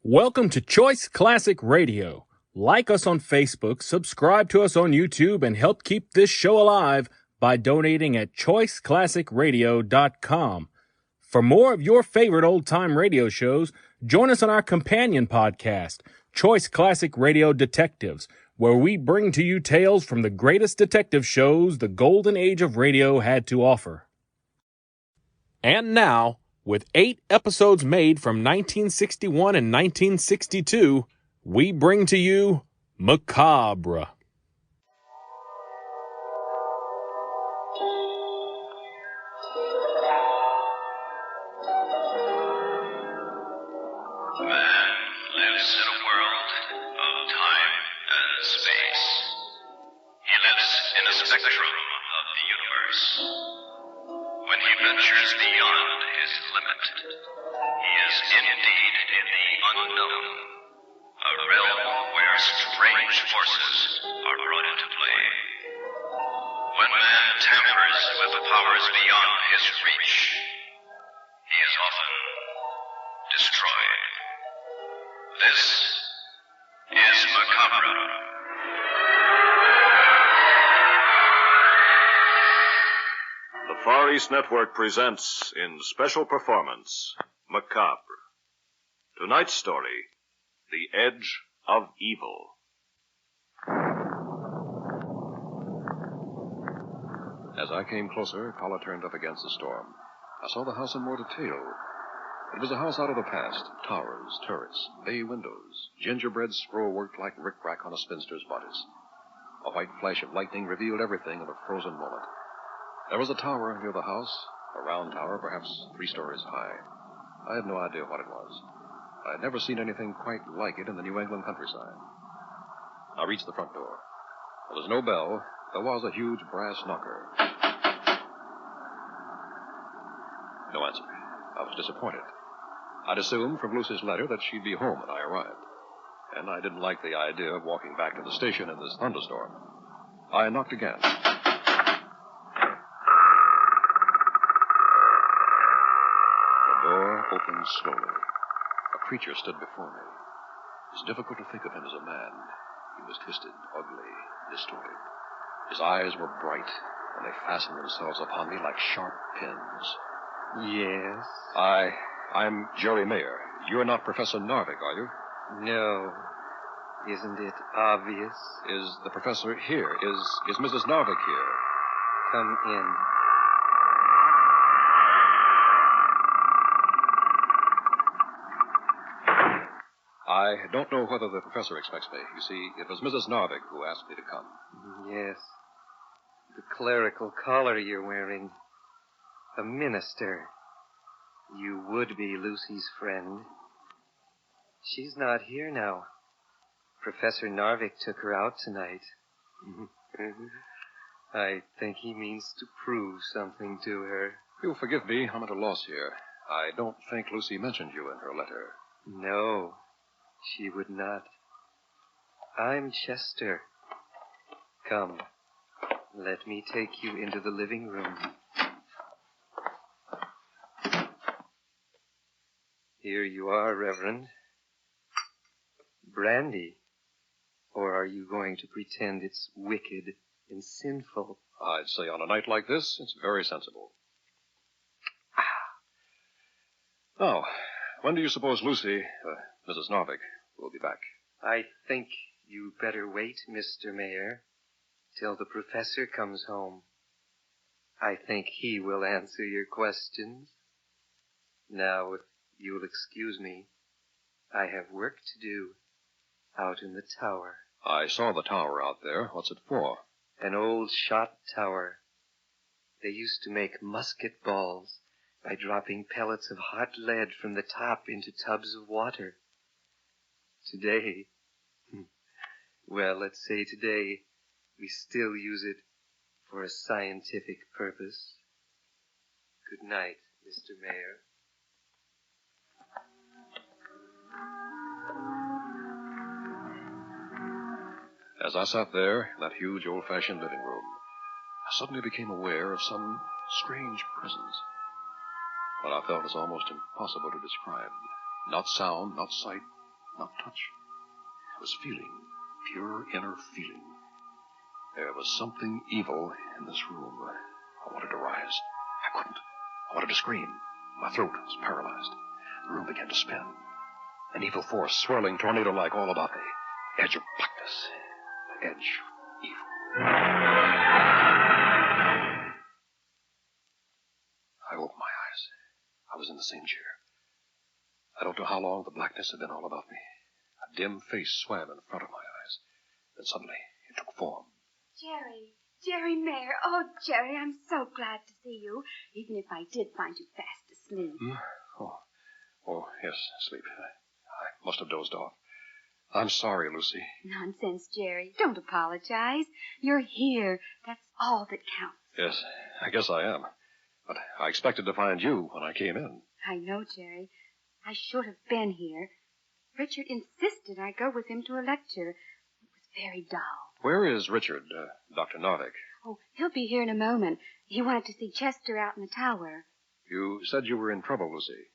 Welcome to Choice Classic Radio. Like us on Facebook, subscribe to us on YouTube, and help keep this show alive by donating at choiceclassicradio.com. For more of your favorite old-time radio shows, join us on our companion podcast, Choice Classic Radio Detectives, where we bring to you tales from the greatest detective shows the golden age of radio had to offer. And now, with 8 episodes made from 1961 and 1962, we bring to you Macabre. Man lives in a world of time and space. He lives in a spectrum of the universe. When he ventures beyond his limit, he is indeed in the unknown, a realm where strange forces are brought into play. When man tampers with the powers beyond his reach, he is often destroyed. This is Macabre. The Far East Network presents in special performance, Macabre. Tonight's story, The Edge of Evil. As I came closer, collar turned up against the storm. I saw the house in more detail. It was a house out of the past. Towers, turrets, bay windows, gingerbread scroll worked like rick-rack on a spinster's bodice. A white flash of lightning revealed everything in a frozen moment. There was a tower near the house, a round tower, perhaps 3 stories high. I had no idea what it was. I had never seen anything quite like it in the New England countryside. I reached the front door. There was no bell. There was a huge brass knocker. No answer. I was disappointed. I'd assumed from Lucy's letter that she'd be home when I arrived. And I didn't like the idea of walking back to the station in this thunderstorm. I knocked again. The door opened slowly. A creature stood before me. It was difficult to think of him as a man. He was twisted, ugly, distorted. His eyes were bright, and they fastened themselves upon me like sharp pins. Yes? I'm Jerry Mayer. You're not Professor Narvik, are you? No. Isn't it obvious? Is the professor here? Is Mrs. Narvik here? Come in. I don't know whether the professor expects me. You see, it was Mrs. Narvik who asked me to come. Yes. The clerical collar you're wearing. A minister. You would be Lucy's friend. She's not here now. Professor Narvik took her out tonight. I think he means to prove something to her. You'll forgive me. I'm at a loss here. I don't think Lucy mentioned you in her letter. No, she would not. I'm Chester. Come, let me take you into the living room. Here you are, Reverend. Brandy? Or are you going to pretend it's wicked and sinful? I'd say on a night like this, it's very sensible. Now, when do you suppose Lucy, Mrs. Narvik, will be back? I think you better wait, Mr. Mayor, till the professor comes home. I think he will answer your questions. Now, if you'll excuse me, I have work to do out in the tower. I saw the tower out there. What's it for? An old shot tower. They used to make musket balls by dropping pellets of hot lead from the top into tubs of water. Today, well, let's say today, we still use it for a scientific purpose. Good night, Mr. Mayor. As I sat there in that huge old-fashioned living room, I suddenly became aware of some strange presence. What I felt is almost impossible to describe. Not sound, not sight, not touch. It was feeling, pure inner feeling. There was something evil in this room. I wanted to rise. I couldn't. I wanted to scream. My throat was paralyzed. The room began to spin. An evil force swirling tornado-like all about me. The edge of blackness. The edge of evil. I opened my eyes. I was in the same chair. I don't know how long the blackness had been all about me. A dim face swam in front of my eyes. Then suddenly it took form. Jerry Mayer. Oh, Jerry, I'm so glad to see you, even if I did find you fast asleep. Oh, yes, asleep. I must have dozed off. I'm sorry, Lucy. Nonsense, Jerry. Don't apologize. You're here. That's all that counts. Yes, I guess I am. But I expected to find you when I came in. I know, Jerry. I should have been here. Richard insisted I go with him to a lecture. It was very dull. Where is Richard, Dr. Novick? Oh, he'll be here in a moment. He wanted to see Chester out in the tower. You said you were in trouble, Lucy.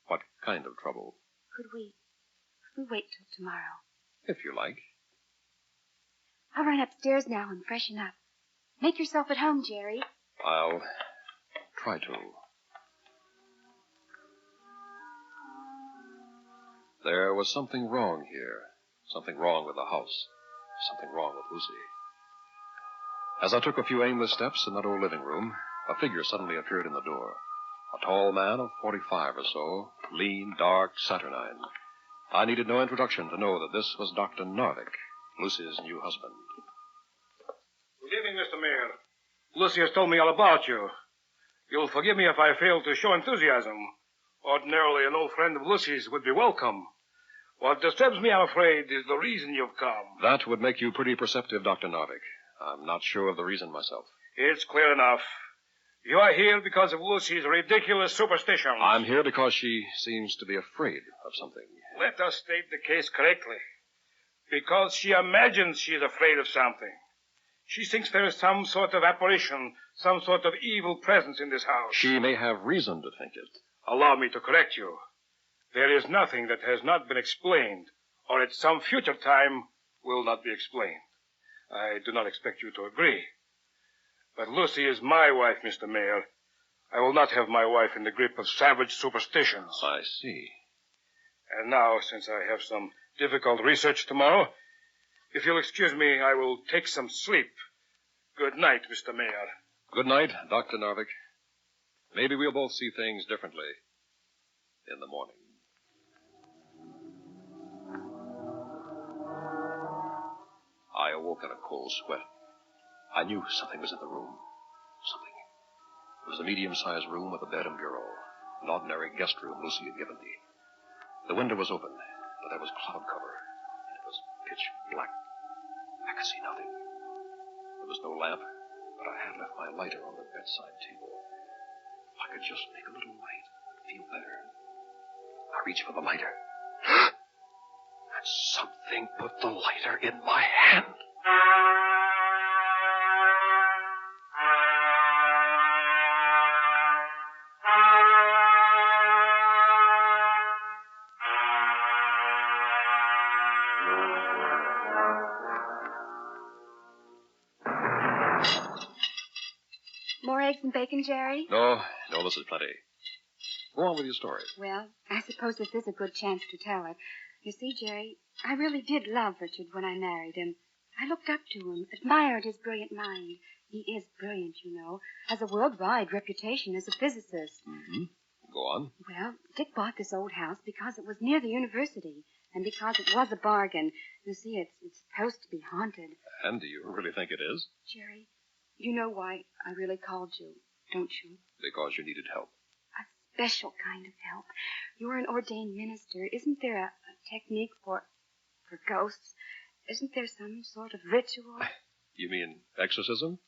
What kind of trouble? Could we wait till tomorrow? If you like. I'll run upstairs now and freshen up. Make yourself at home, Jerry. I'll try to. There was something wrong here. Something wrong with the house. Something wrong with Lucy. As I took a few aimless steps in that old living room, a figure suddenly appeared in the door. A tall man of 45 or so, lean, dark, saturnine. I needed no introduction to know that this was Dr. Novick, Lucy's new husband. Good evening, Mr. Mayor. Lucy has told me all about you. You'll forgive me if I fail to show enthusiasm. Ordinarily, an old friend of Lucy's would be welcome. What disturbs me, I'm afraid, is the reason you've come. That would make you pretty perceptive, Dr. Novick. I'm not sure of the reason myself. It's clear enough. You are here because of Lucy's ridiculous superstitions. I'm here because she seems to be afraid of something. Let us state the case correctly. Because she imagines she is afraid of something. She thinks there is some sort of apparition, some sort of evil presence in this house. She may have reason to think it. Allow me to correct you. There is nothing that has not been explained, or at some future time will not be explained. I do not expect you to agree. But Lucy is my wife, Mr. Mayor. I will not have my wife in the grip of savage superstitions. I see. And now, since I have some difficult research tomorrow, if you'll excuse me, I will take some sleep. Good night, Mr. Mayor. Good night, Dr. Novick. Maybe we'll both see things differently in the morning. I awoke in a cold sweat. I knew something was in the room. Something. It was a medium-sized room with a bed and bureau. An ordinary guest room Lucy had given me. The window was open, but there was cloud cover, and it was pitch black. I could see nothing. There was no lamp, but I had left my lighter on the bedside table. If I could just make a little light, I'd feel better. I reached for the lighter. And something put the lighter in my hand. More eggs and bacon, Jerry? No, this is plenty. Go on with your story. Well, I suppose this is a good chance to tell it. You see, Jerry, I really did love Richard when I married him. I looked up to him, admired his brilliant mind. He is brilliant, you know, has a worldwide reputation as a physicist. Mm-hmm. Go on. Well, Dick bought this old house because it was near the university, and because it was a bargain. You see, it's supposed to be haunted. And do you really think it is? Jerry, you know why I really called you, don't you? Because you needed help. A special kind of help. You're an ordained minister. Isn't there a technique for ghosts? Isn't there some sort of ritual? You mean exorcism?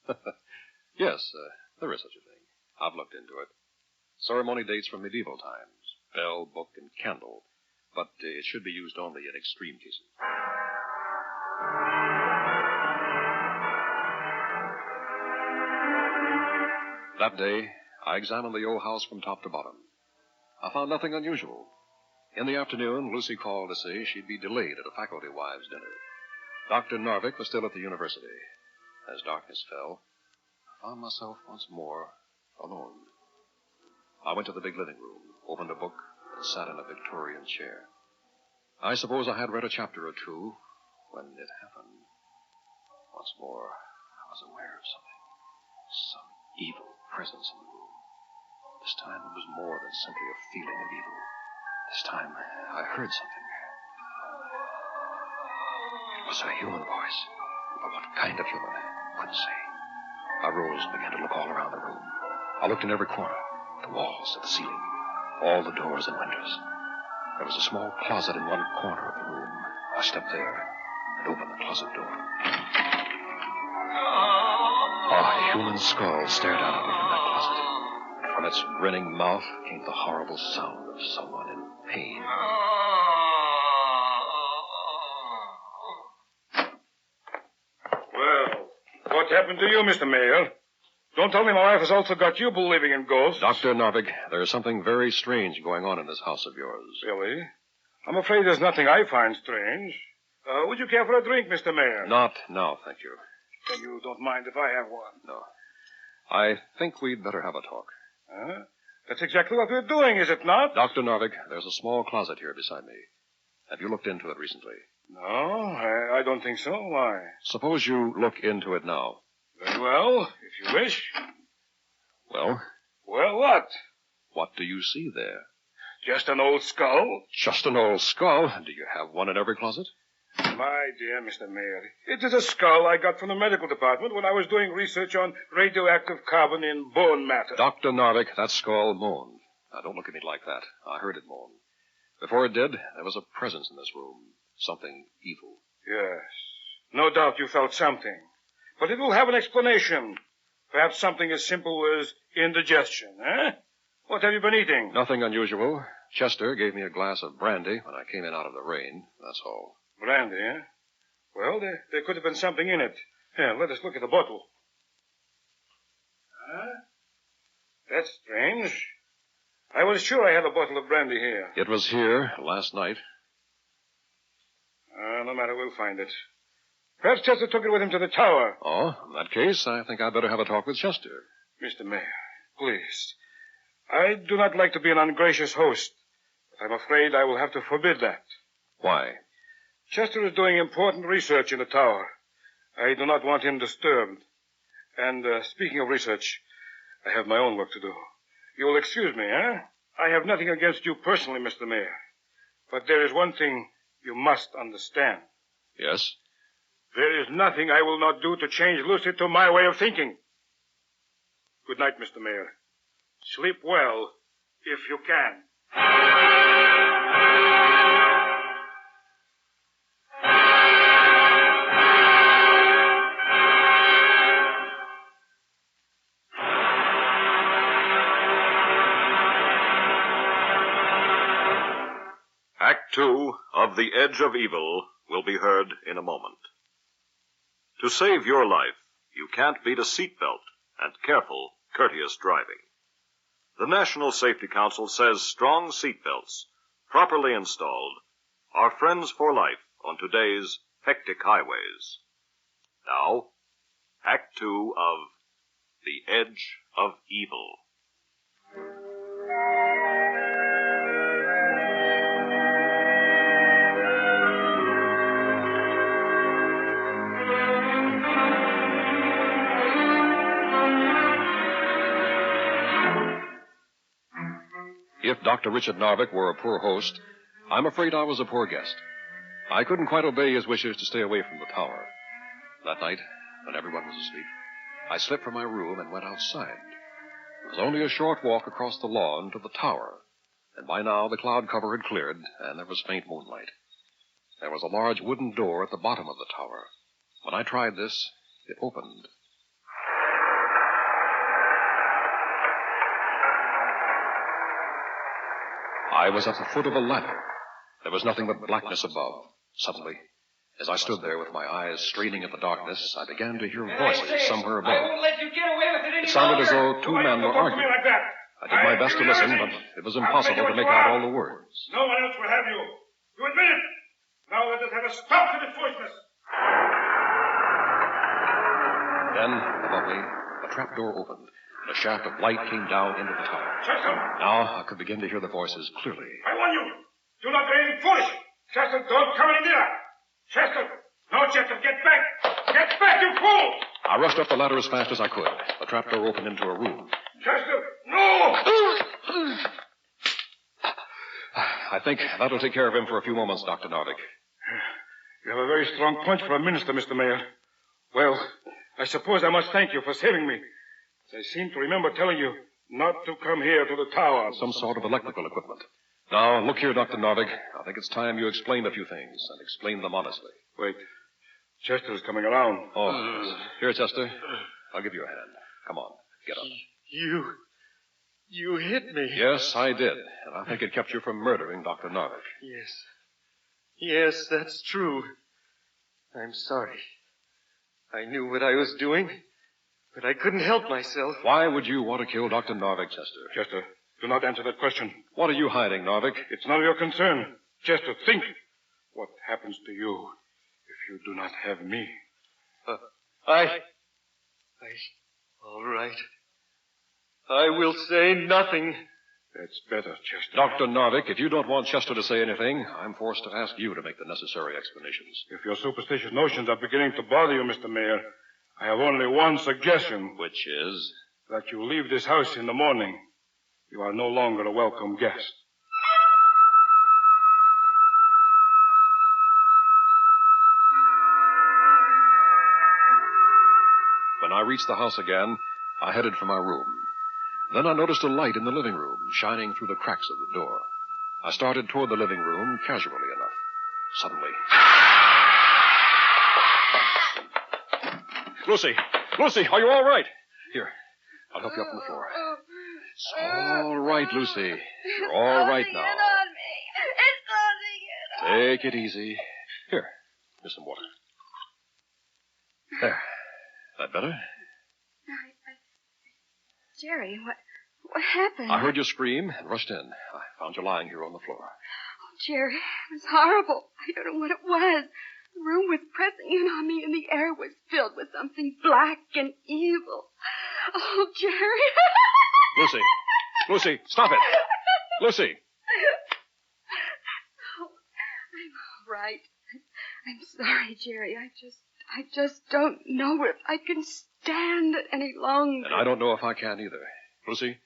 Yes, there is such a thing. I've looked into it. Ceremony dates from medieval times. Bell, book, and candle. But it should be used only in extreme cases. That day, I examined the old house from top to bottom. I found nothing unusual. In the afternoon, Lucy called to say she'd be delayed at a faculty wives' dinner. Dr. Narvik was still at the university. As darkness fell, I found myself once more alone. I went to the big living room, opened a book, and sat in a Victorian chair. I suppose I had read a chapter or two when it happened. Once more, I was aware of something. Some evil presence in the room. This time it was more than simply a feeling of evil. This time I heard something. It was a human voice. But what kind of human? Couldn't say. I rose and began to look all around the room. I looked in every corner. The walls, at the ceiling. All the doors and windows. There was a small closet in one corner of the room. I stepped there and opened the closet door. A human skull stared out at me from that closet. From its grinning mouth came the horrible sound of someone in pain. Well, what happened to you, Mr. Mayor? Don't tell me my wife has also got you believing in ghosts. Dr. Narvik, there's something very strange going on in this house of yours. Really? I'm afraid there's nothing I find strange. Would you care for a drink, Mr. Mayor? Not now, thank you. Then you don't mind if I have one? No. I think we'd better have a talk. Huh? That's exactly what we're doing, is it not? Dr. Narvik, there's a small closet here beside me. Have you looked into it recently? No, I don't think so. Why? Suppose you look into it now. Very well, if you wish. Well? Well, what? What do you see there? Just an old skull? Just an old skull? Do you have one in every closet? My dear Mr. Mayor, it is a skull I got from the medical department when I was doing research on radioactive carbon in bone matter. Dr. Narvik, that skull moaned. Now, don't look at me like that. I heard it moan. Before it did, there was a presence in this room. Something evil. Yes. No doubt you felt something. But it will have an explanation. Perhaps something as simple as indigestion, eh? What have you been eating? Nothing unusual. Chester gave me a glass of brandy when I came in out of the rain. That's all. Brandy, eh? Well, there could have been something in it. Here, let us look at the bottle. Huh? That's strange. I was sure I had a bottle of brandy here. It was here last night. No matter, we'll find it. Perhaps Chester took it with him to the tower. Oh, in that case, I think I'd better have a talk with Chester. Mr. Mayor, please. I do not like to be an ungracious host, but I'm afraid I will have to forbid that. Why? Chester is doing important research in the tower. I do not want him disturbed. And speaking of research, I have my own work to do. You will excuse me, eh? I have nothing against you personally, Mr. Mayor. But there is one thing you must understand. Yes? There is nothing I will not do to change Lucy to my way of thinking. Good night, Mr. Mayor. Sleep well, if you can. Act 2 of The Edge of Evil will be heard in a moment. To save your life, you can't beat a seatbelt and careful, courteous driving. The National Safety Council says strong seatbelts, properly installed, are friends for life on today's hectic highways. Now, Act 2 of The Edge of Evil. If Dr. Richard Narvik were a poor host, I'm afraid I was a poor guest. I couldn't quite obey his wishes to stay away from the tower. That night, when everyone was asleep, I slipped from my room and went outside. It was only a short walk across the lawn to the tower, and by now the cloud cover had cleared, and there was faint moonlight. There was a large wooden door at the bottom of the tower. When I tried this, it opened. I was at the foot of a ladder. There was nothing but blackness above. Suddenly, as I stood there with my eyes straining at the darkness, I began to hear voices somewhere above. I won't let you get away with it any It sounded as longer. though two men were Why don't you talk to me arguing. like that? I did my best to listen, but it was impossible to make out all the words. No one else will have you. You admit it. Now let us have a stop to this foolishness. Then, above me, a trapdoor opened, and a shaft of light came down into the tower. Chester! Now I could begin to hear the voices clearly. I warn you. Do not do anything foolish. Chester, don't come any nearer. Chester! No, Chester, get back! Get back, you fool! I rushed up the ladder as fast as I could. The trapdoor opened into a room. Chester, no! I think that'll take care of him for a few moments, Dr. Narvik. You have a very strong punch for a minister, Mr. Mayor. Well, I suppose I must thank you for saving me. I seem to remember telling you not to come here to the tower. Some sort of electrical equipment. Now, look here, Dr. Narvik. I think it's time you explained a few things, and explained them honestly. Wait. Chester's coming around. Oh, yes. Here, Chester. I'll give you a hand. Come on, get up. You hit me. Yes, I did. And I think it kept you from murdering Dr. Narvik. Yes, that's true. I'm sorry. I knew what I was doing, but I couldn't help myself. Why would you want to kill Dr. Narvik, Chester? Chester, do not answer that question. What are you hiding, Narvik? It's none of your concern. Chester, think. What happens to you if you do not have me? All right. I will say nothing. That's better, Chester. Dr. Narvik, if you don't want Chester to say anything, I'm forced to ask you to make the necessary explanations. If your superstitious notions are beginning to bother you, Mr. Mayor, I have only one suggestion. Which is? That you leave this house in the morning. You are no longer a welcome guest. When I reached the house again, I headed for my room. Then I noticed a light in the living room, shining through the cracks of the door. I started toward the living room, casually enough. Suddenly... Lucy, are you all right? Here, I'll help you up on the floor. It's all right, Lucy. You're all right now. It's closing in on me. Take it easy. Here, here's some water. There. That better? Jerry, what happened? I heard you scream and rushed in. I found you lying here on the floor. Oh, Jerry, it was horrible. I don't know what it was. The room was pressing in on me, and the air was filled with something black and evil. Oh, Jerry. Lucy, stop it. Lucy. Oh, I'm all right. I'm sorry, Jerry. I just don't know if I can stand it any longer. And I don't know if I can either. Lucy,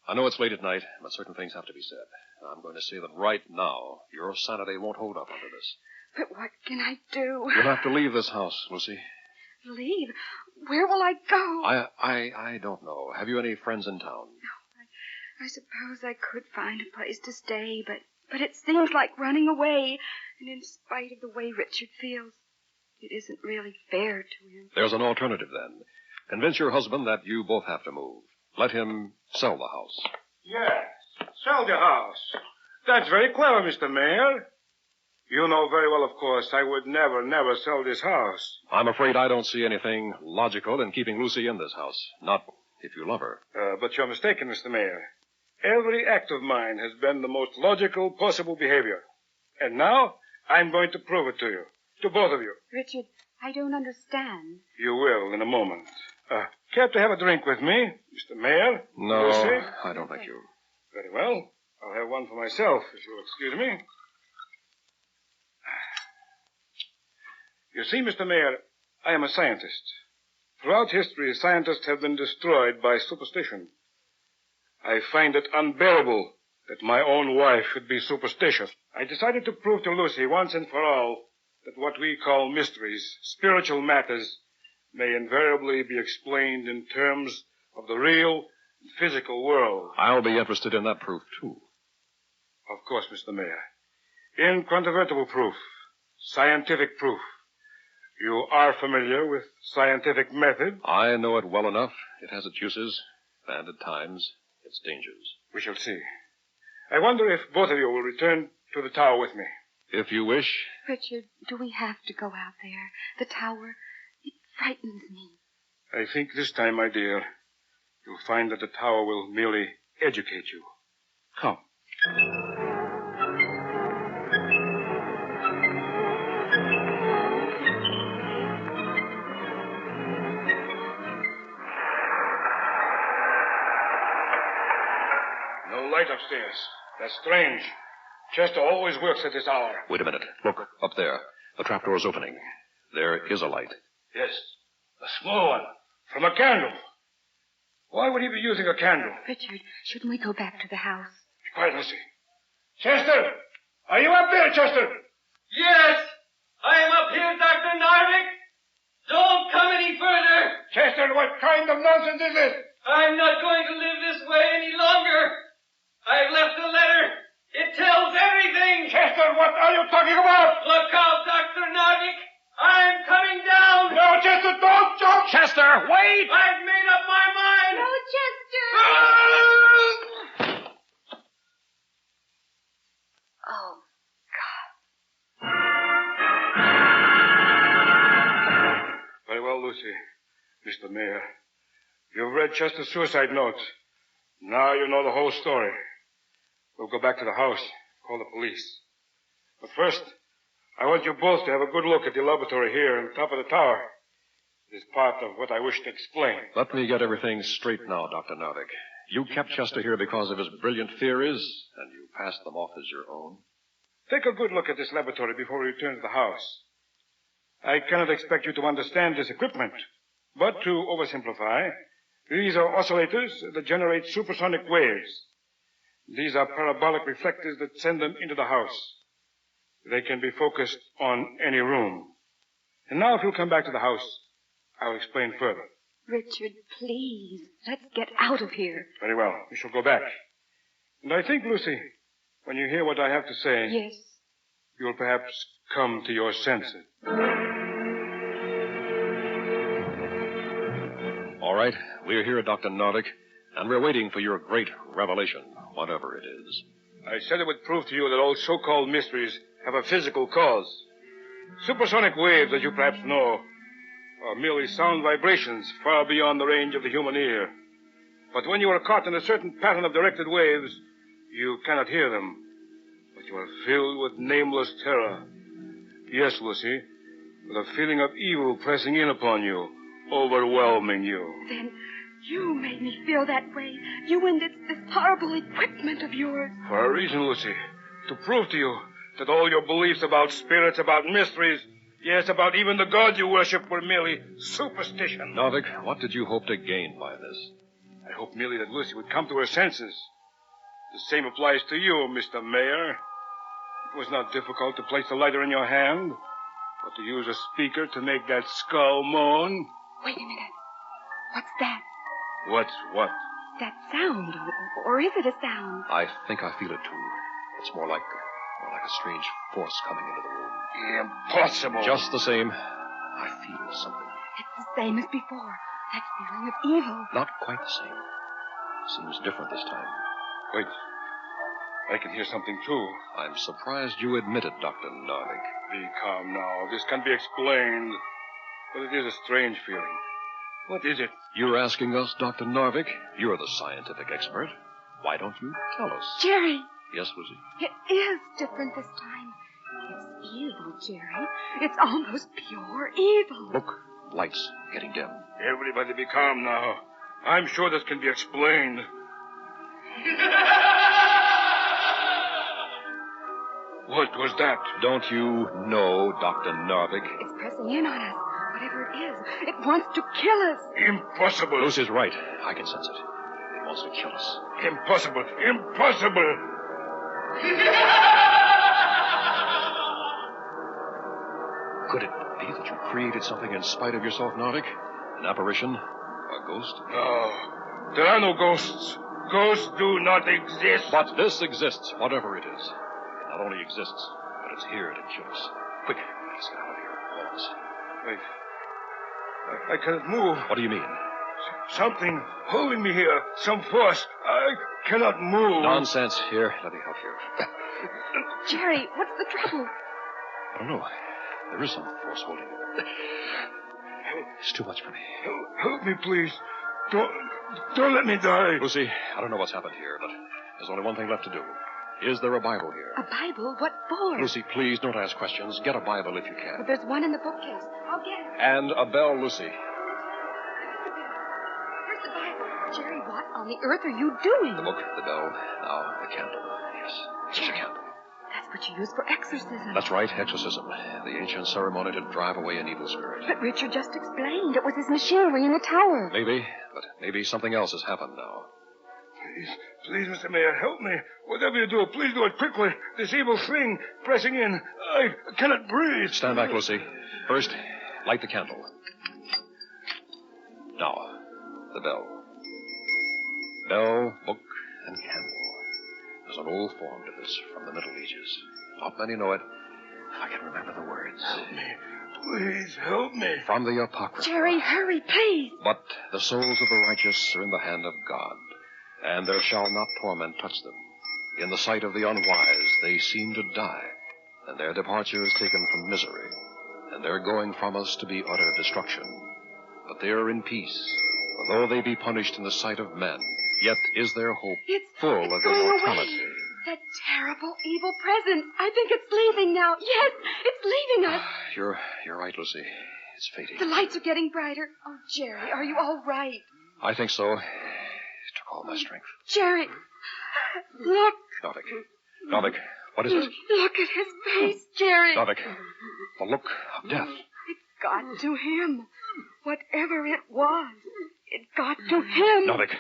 I know it's late at night, but certain things have to be said. I'm going to say that right now, your sanity won't hold up under this. But what can I do? You'll have to leave this house, Lucy. Leave? Where will I go? I don't know. Have you any friends in town? No, I suppose I could find a place to stay, but it seems like running away, and in spite of the way Richard feels, it isn't really fair to him. There's an alternative, then. Convince your husband that you both have to move. Let him sell the house. Yes, sell the house. That's very clever, Mr. Mayor. You know very well, of course, I would never sell this house. I'm afraid I don't see anything logical in keeping Lucy in this house. Not if you love her. But you're mistaken, Mr. Mayor. Every act of mine has been the most logical possible behavior. And now, I'm going to prove it to you. To both of you. Richard, I don't understand. You will in a moment. Care to have a drink with me, Mr. Mayor? No, Lucy? I don't think you. Very well. I'll have one for myself, if you'll excuse me. You see, Mr. Mayor, I am a scientist. Throughout history, scientists have been destroyed by superstition. I find it unbearable that my own wife should be superstitious. I decided to prove to Lucy once and for all that what we call mysteries, spiritual matters, may invariably be explained in terms of the real physical world. I'll be interested in that proof, too. Of course, Mr. Mayor. Incontrovertible proof. Scientific proof. You are familiar with scientific method? I know it well enough. It has its uses, and at times, its dangers. We shall see. I wonder if both of you will return to the tower with me. If you wish. Richard, do we have to go out there? The tower? It frightens me. I think this time, my dear, you'll find that the tower will merely educate you. Come. No light upstairs. That's strange. Chester always works at this hour. Wait a minute. Look, up there. The trapdoor's opening. There is a light. Yes, a small one. From a candle. Why would he be using a candle? Richard, shouldn't we go back to the house? Be quiet, Lucy. Chester! Are you up there, Chester? Yes, I am up here, Dr. Narvik. Don't come any further. Chester, what kind of nonsense is this? I'm not going to live this way any longer. I've left a letter. It tells everything. Chester, what are you talking about? Look out, Dr. Narvik. I'm coming down. No, Chester, don't jump! Chester, wait! I've made up my mind. No, Chester! Oh, Very well, Lucy. Mr. Mayor. You've read Chester's suicide note. Now you know the whole story. We'll go back to the house, call the police. But first, I want you both to have a good look at the laboratory here on the top of the tower. It is part of what I wish to explain. Let me get everything straight now, Dr. Narvik. You kept Chester here because of his brilliant theories, and you passed them off as your own. Take a good look at this laboratory before we return to the house. I cannot expect you to understand this equipment, but to oversimplify, these are oscillators that generate supersonic waves. These are parabolic reflectors that send them into the house. They can be focused on any room. And now if you'll come back to the house, I'll explain further. Richard, please, let's get out of here. Very well. We shall go back. And I think, Lucy, when you hear what I have to say, Yes. you'll perhaps come to your senses. All right, we're here, Dr. Narvik, and we're waiting for your great revelation, whatever it is. I said it would prove to you that all so-called mysteries have a physical cause. Supersonic waves, as you perhaps know, are merely sound vibrations far beyond the range of the human ear. But when you are caught in a certain pattern of directed waves, you cannot hear them. But you are filled with nameless terror. Yes, Lucy, with a feeling of evil pressing in upon you, overwhelming you. Then you made me feel that way. You and this horrible equipment of yours. For a reason, Lucy. To prove to you that all your beliefs about spirits, about mysteries, yes, about even the God you worship were merely superstition. Narvik, what did you hope to gain by this? I hope merely that Lucy would come to her senses. The same applies to you, Mr. Mayor. It was not difficult to place the lighter in your hand, but to use a speaker to make that skull moan. Wait a minute. What's that? What's what? That sound, or is it a sound? I think I feel it, too. It's more like a strange force coming into the room. Impossible. Just the same, I feel something. It's the same as before. That feeling of evil. Not quite the same. Seems different this time. Wait. I can hear something, too. I'm surprised you admit it, Dr. Narvik. Be calm now. This can be explained. But it is a strange feeling. What is it? You're asking us, Dr. Narvik? You're the scientific expert. Why don't you tell us? Jerry, Yes, Lucy? it is different this time. It's evil, Jerry. It's almost pure evil. Look, lights getting dim. Everybody be calm now. I'm sure this can be explained. What was that? Don't you know, Dr. Narvik? It's pressing in on us. Whatever it is, it wants to kill us. Impossible. Lucy's right. I can sense it. It wants to kill us. Impossible. Impossible. Could it be that you created something in spite of yourself, Narvik? An apparition? A ghost? No. There are no ghosts. Ghosts do not exist. But this exists, whatever it is. It not only exists, but it's here to kill us. Quick, let's get out of here, all of us. Wait. I cannot move. What do you mean? Something holding me here. Some force. I cannot move. Nonsense. Here, let me help you. Jerry, what's the trouble? I don't know. There is some force holding you. It's too much for me. Help me, please. Don't let me die. Lucy, I don't know what's happened here, but there's only one thing left to do. Is there a Bible here? A Bible? What for? Lucy, please don't ask questions. Get a Bible if you Well, can. there's one in the bookcase. I'll get it. And a bell, Lucy. Where's the Bible? Jerry, what on the earth are you doing? The book, the bell, now the candle. Yes, just a candle. That's what you use for exorcism. That's right, exorcism. The ancient ceremony to drive away an evil spirit. But Richard just explained it was his machinery in the tower. Maybe, but maybe something else has happened now. Please, Mr. Mayor, help me. Whatever you do, please do it quickly. This evil thing pressing in. I cannot breathe. Stand back, Lucy. First, light the candle. Now, the bell. Bell, book, and candle. There's an old form to this from the Middle Ages. Not many know it. I can remember the words. Help me. Please, help me. From the Apocrypha. Jerry, hurry, please. But the souls of the righteous are in the hand of God, and there shall not torment touch them. In the sight of the unwise they seem to die, and their departure is taken from misery, and their going from us to be utter destruction. But they are in peace, for though they be punished in the sight of men, yet is their hope full of going immortality. away. That terrible evil presence. I think it's leaving now. Yes, it's leaving us. You're right, Lucy. It's fading. The lights are getting brighter. Oh, Jerry, are you all right? I think so. It took all my strength. Jerry, look. Novik, what is it? Look at his face, Jerry. Novik, the look of death. It got to him. Whatever it was, it got to him. Novik.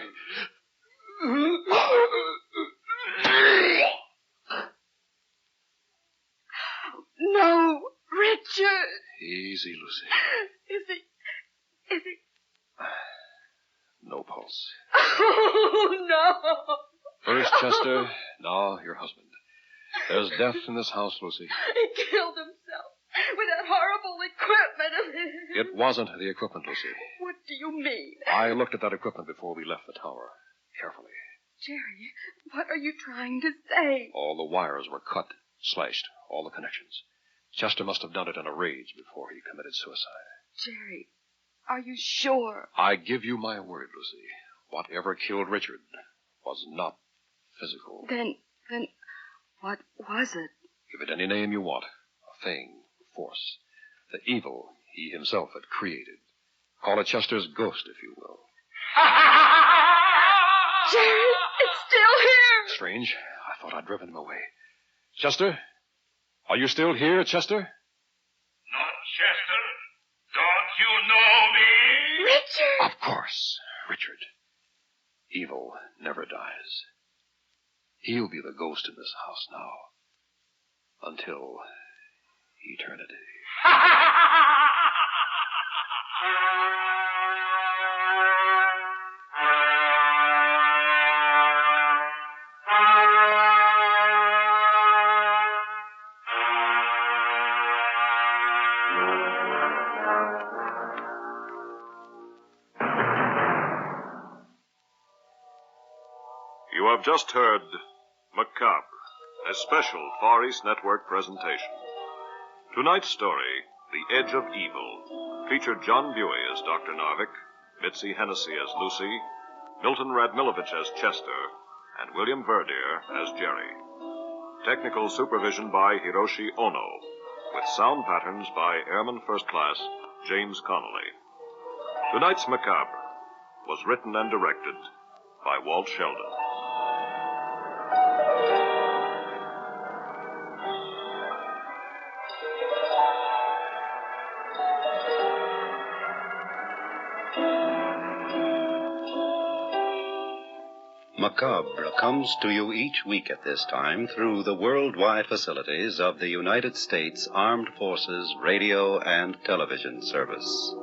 No, Richard. Easy, Lucy. Is he? No pulse. Oh, no. First Chester, now your husband. There's death in this house, Lucy. He killed himself with that horrible equipment of his. It wasn't the equipment, Lucy. What do you mean? I looked at that equipment before we left the tower, carefully. Jerry, what are you trying to say? All the wires were cut, slashed, all the connections. Chester must have done it in a rage before he committed suicide. Jerry, are you sure? I give you my word, Lucy. Whatever killed Richard was not physical. Then, what was it? Give it any name you want. A thing, a force. The evil he himself had created. Call it Chester's ghost, if you will. Jerry, it's still here. Strange. I thought I'd driven him away. Chester? Are you still here, Chester? Not Chester. Don't you know me? Richard! Of course, Richard. Evil never dies. He'll be the ghost in this house now. Until eternity. You have just heard Macabre, a special Far East Network presentation. Tonight's story, The Edge of Evil, featured John Buey as Dr. Narvik, Mitzi Hennessy as Lucy, Milton Radmilovich as Chester, and William Verdier as Jerry. Technical supervision by Hiroshi Ono, with sound patterns by Airman First Class James Connolly. Tonight's Macabre was written and directed by Walt Sheldon. Macabre comes to you each week at this time through the worldwide facilities of the United States Armed Forces Radio and Television Service.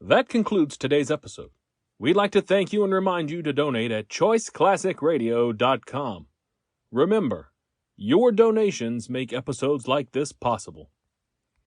That concludes today's episode. We'd like to thank you and remind you to donate at choiceclassicradio.com. Remember, your donations make episodes like this possible.